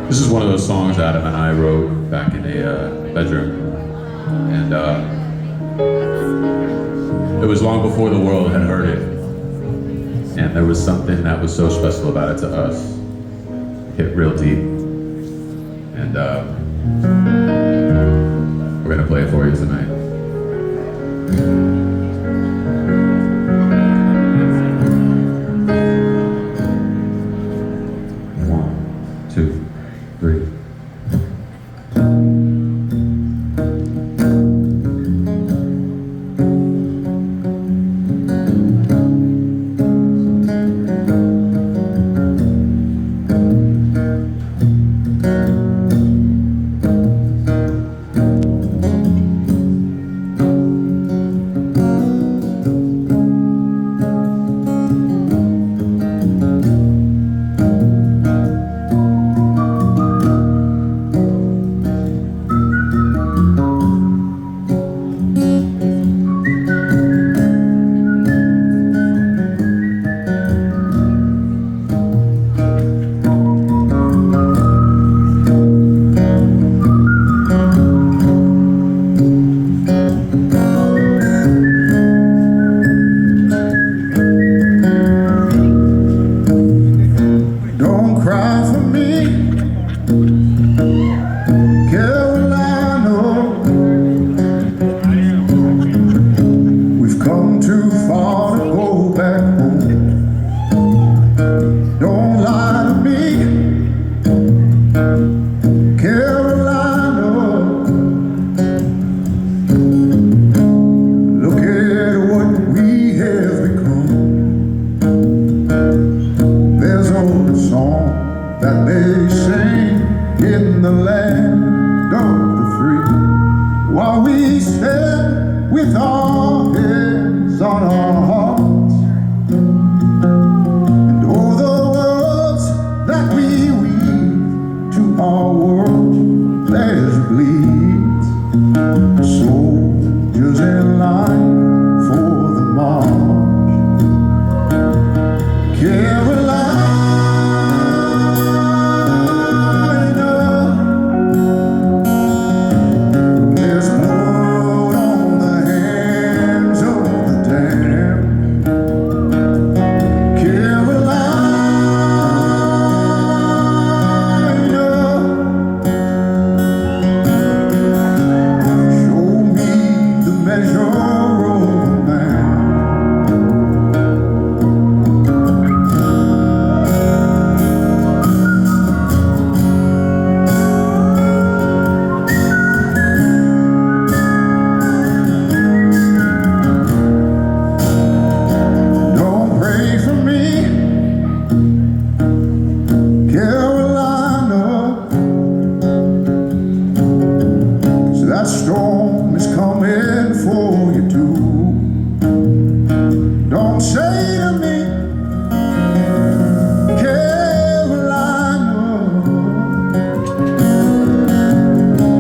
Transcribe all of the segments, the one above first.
This is one of those songs Adam and I wrote back in a bedroom, and it was long before the world had heard it, and there was something that was so special about it to us. It hit real deep, and we're gonna play it for you tonight. One, two, three. Don't cry for me, Carolina. We've come too far to go back home. Don't lie to me, Carolina. Look at what we have become. There's only a song that they sing in the land of the free, while we stand with our hands on our hearts, and all the words that we weave to our world as it bleeds. Soldiers in line for the march. Carolina, there's blood on the hands of the damned. Carolina, show me the measure of a man. Don't pray for me, Carolina, 'cause that storm is coming for you too. Don't say to me, Carolina,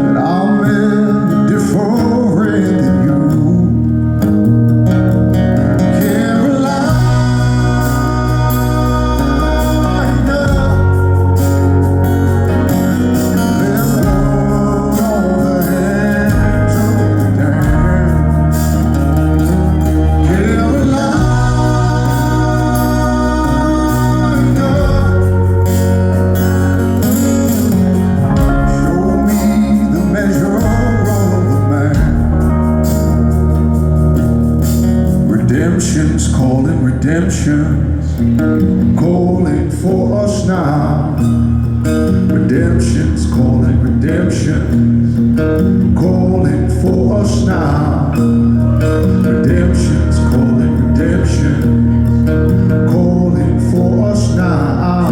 that I'm any different than you. Redemption's calling, redemption's calling for us now. Redemption's calling, redemption's calling for us now. Redemption's calling, redemption's calling for us now.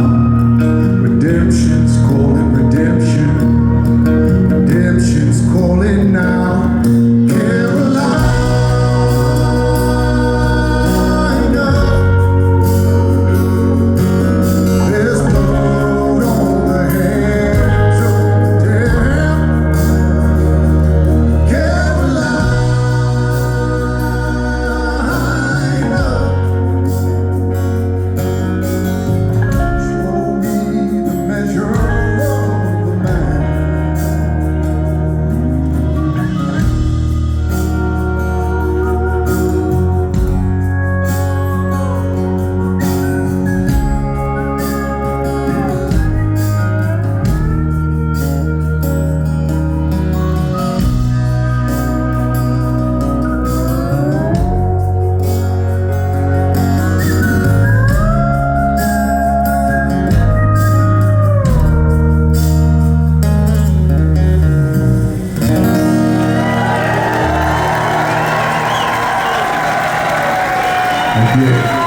Redemption's calling, redemption's calling now. There's blood on the hands of the damned. Thank you.